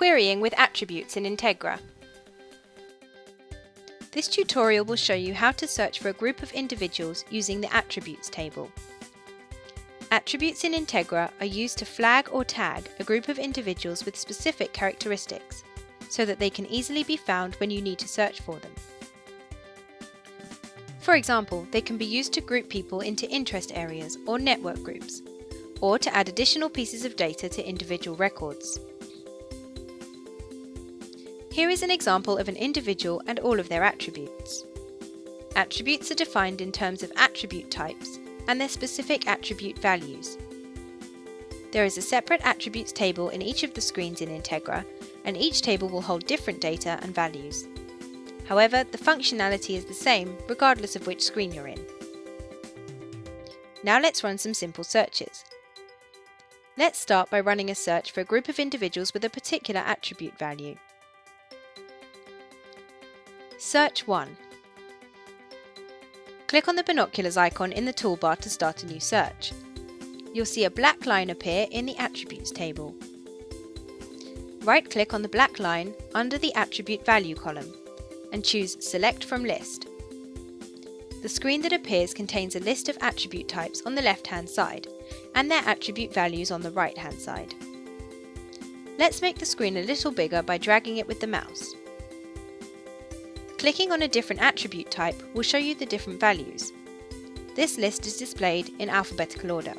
Querying with attributes in Integra. This tutorial will show you how to search for a group of individuals using the attributes table. Attributes in Integra are used to flag or tag a group of individuals with specific characteristics, so that they can easily be found when you need to search for them. For example, they can be used to group people into interest areas or network groups, or to add additional pieces of data to individual records. Here is an example of an individual and all of their attributes. Attributes are defined in terms of attribute types and their specific attribute values. There is a separate attributes table in each of the screens in Integra, and each table will hold different data and values. However, the functionality is the same regardless of which screen you're in. Now let's run some simple searches. Let's start by running a search for a group of individuals with a particular attribute value. Search 1. Click on the binoculars icon in the toolbar to start a new search. You'll see a black line appear in the attributes table. Right-click on the black line under the attribute value column and choose Select from List. The screen that appears contains a list of attribute types on the left-hand side and their attribute values on the right-hand side. Let's make the screen a little bigger by dragging it with the mouse. Clicking on a different attribute type will show you the different values. This list is displayed in alphabetical order.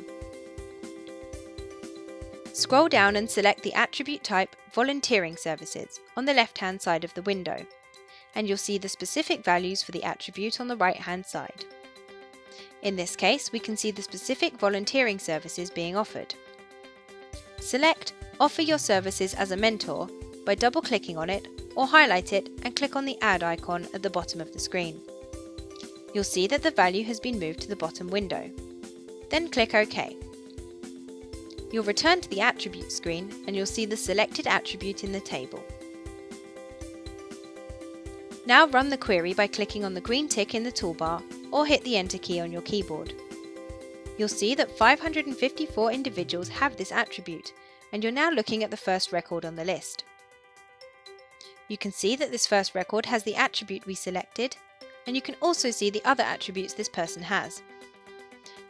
Scroll down and select the attribute type Volunteering Services on the left-hand side of the window, and you'll see the specific values for the attribute on the right-hand side. In this case, we can see the specific volunteering services being offered. Select Offer your services as a mentor by double-clicking on it, or highlight it and click on the Add icon at the bottom of the screen. You'll see that the value has been moved to the bottom window. Then click OK. You'll return to the attribute screen and you'll see the selected attribute in the table. Now run the query by clicking on the green tick in the toolbar or hit the Enter key on your keyboard. You'll see that 554 individuals have this attribute, and you're now looking at the first record on the list. You can see that this first record has the attribute we selected, and you can also see the other attributes this person has.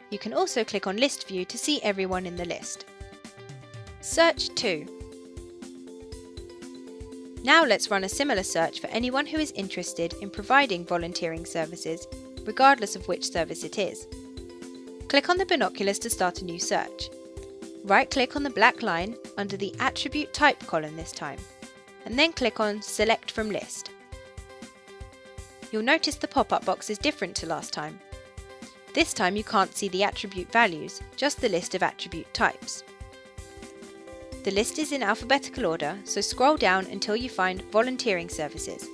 You can also click on List View to see everyone in the list. Search 2. Now let's run a similar search for anyone who is interested in providing volunteering services, regardless of which service it is. Click on the binoculars to start a new search. Right-click on the black line under the Attribute Type column this time, and then click on Select from List. You'll notice the pop-up box is different to last time. This time you can't see the attribute values, just the list of attribute types. The list is in alphabetical order, so scroll down until you find Volunteering Services.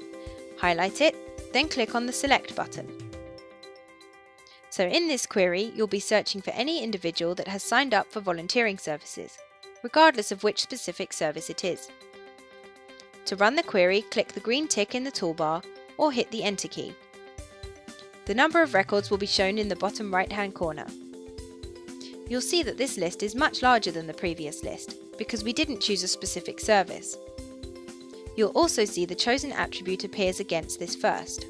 Highlight it, then click on the Select button. So in this query, you'll be searching for any individual that has signed up for volunteering services, regardless of which specific service it is. To run the query, click the green tick in the toolbar or hit the Enter key. The number of records will be shown in the bottom right-hand corner. You'll see that this list is much larger than the previous list, because we didn't choose a specific service. You'll also see the chosen attribute appears against this first.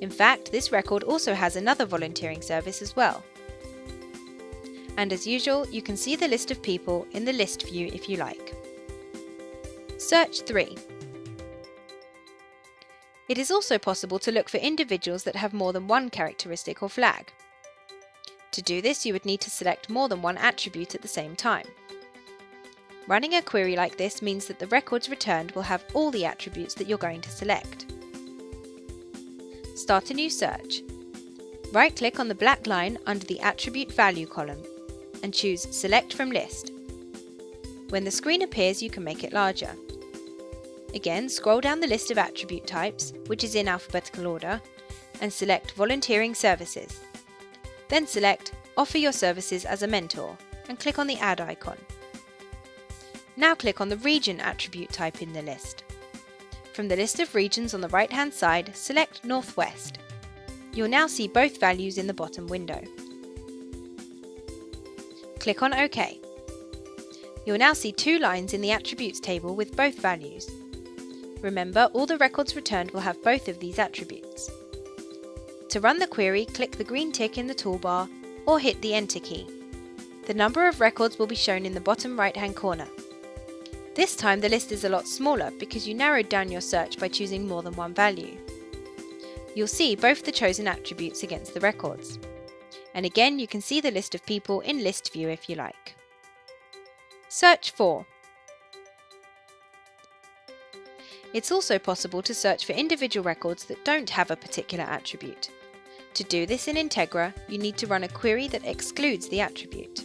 In fact, this record also has another volunteering service as well. And as usual, you can see the list of people in the list view if you like. Search 3. It is also possible to look for individuals that have more than one characteristic or flag. To do this, you would need to select more than one attribute at the same time. Running a query like this means that the records returned will have all the attributes that you're going to select. Start a new search. Right-click on the black line under the Attribute Value column and choose Select from List. When the screen appears, you can make it larger. Again, scroll down the list of attribute types, which is in alphabetical order, and select Volunteering Services. Then select Offer your services as a mentor and click on the Add icon. Now click on the region attribute type in the list. From the list of regions on the right-hand side, select Northwest. You'll now see both values in the bottom window. Click on OK. You'll now see two lines in the attributes table with both values. Remember, all the records returned will have both of these attributes. To run the query, click the green tick in the toolbar or hit the Enter key. The number of records will be shown in the bottom right-hand corner. This time the list is a lot smaller because you narrowed down your search by choosing more than one value. You'll see both the chosen attributes against the records. And again, you can see the list of people in List View if you like. Search for. It's also possible to search for individual records that don't have a particular attribute. To do this in Integra, you need to run a query that excludes the attribute.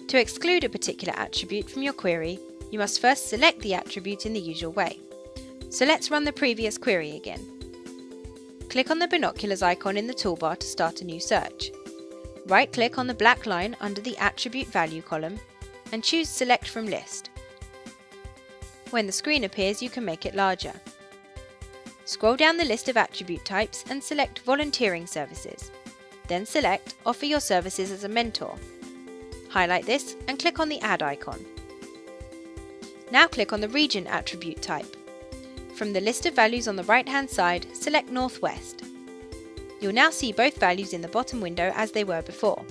To exclude a particular attribute from your query, you must first select the attribute in the usual way. So let's run the previous query again. Click on the binoculars icon in the toolbar to start a new search. Right-click on the black line under the Attribute Value column and choose Select from List. When the screen appears, you can make it larger. Scroll down the list of attribute types and select Volunteering Services. Then select Offer your services as a mentor. Highlight this and click on the Add icon. Now click on the Region attribute type. From the list of values on the right-hand side, select Northwest. You'll now see both values in the bottom window as they were before.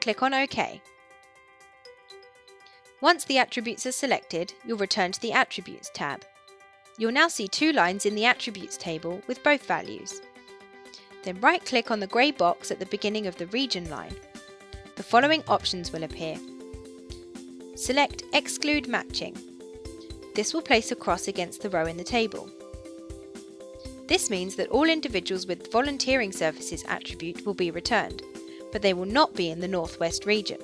Click on OK. Once the attributes are selected, you'll return to the Attributes tab. You'll now see two lines in the Attributes table with both values. Then right-click on the grey box at the beginning of the region line. The following options will appear. Select Exclude Matching. This will place a cross against the row in the table. This means that all individuals with Volunteering Services attribute will be returned, but they will not be in the Northwest region.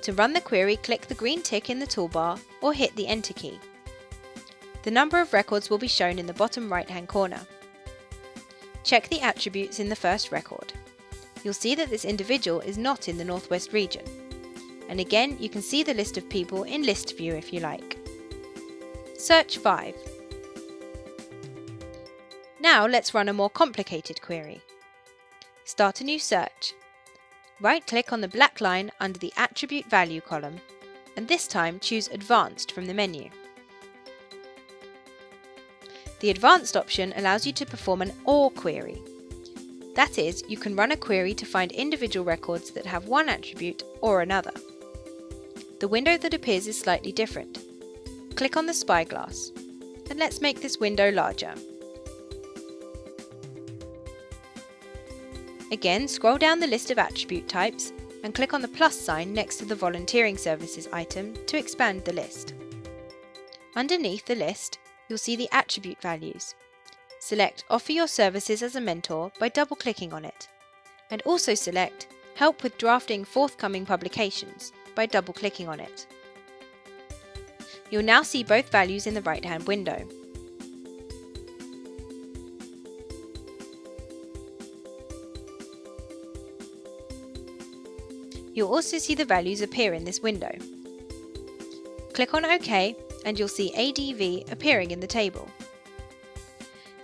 To run the query, click the green tick in the toolbar or hit the Enter key. The number of records will be shown in the bottom right-hand corner. Check the attributes in the first record. You'll see that this individual is not in the Northwest region. And again, you can see the list of people in List View if you like. Search 5. Now let's run a more complicated query. Start a new search. Right-click on the black line under the Attribute Value column, and this time choose Advanced from the menu. The Advanced option allows you to perform an OR query. That is, you can run a query to find individual records that have one attribute or another. The window that appears is slightly different. Click on the spyglass, and let's make this window larger. Again, scroll down the list of attribute types and click on the plus sign next to the Volunteering Services item to expand the list. Underneath the list, you'll see the attribute values. Select Offer your services as a mentor by double-clicking on it, and also select Help with drafting forthcoming publications by double-clicking on it. You'll now see both values in the right-hand window. You'll also see the values appear in this window. Click on OK and you'll see ADV appearing in the table.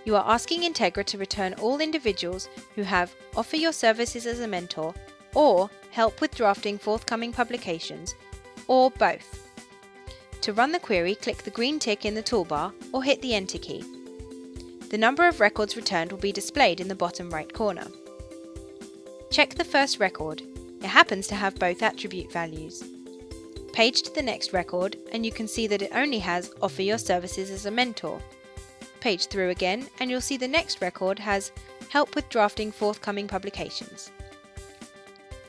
You are asking Integra to return all individuals who have Offer your services as a mentor or Help with drafting forthcoming publications, or both. To run the query, click the green tick in the toolbar or hit the Enter key. The number of records returned will be displayed in the bottom right corner. Check the first record. It happens to have both attribute values. Page to the next record and you can see that it only has Offer your services as a mentor. Page through again and you'll see the next record has Help with drafting forthcoming publications.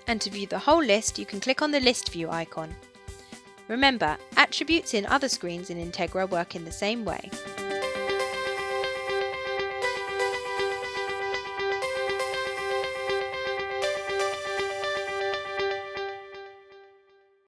And to view the whole list, you can click on the List View icon. Remember, attributes in other screens in Integra work in the same way.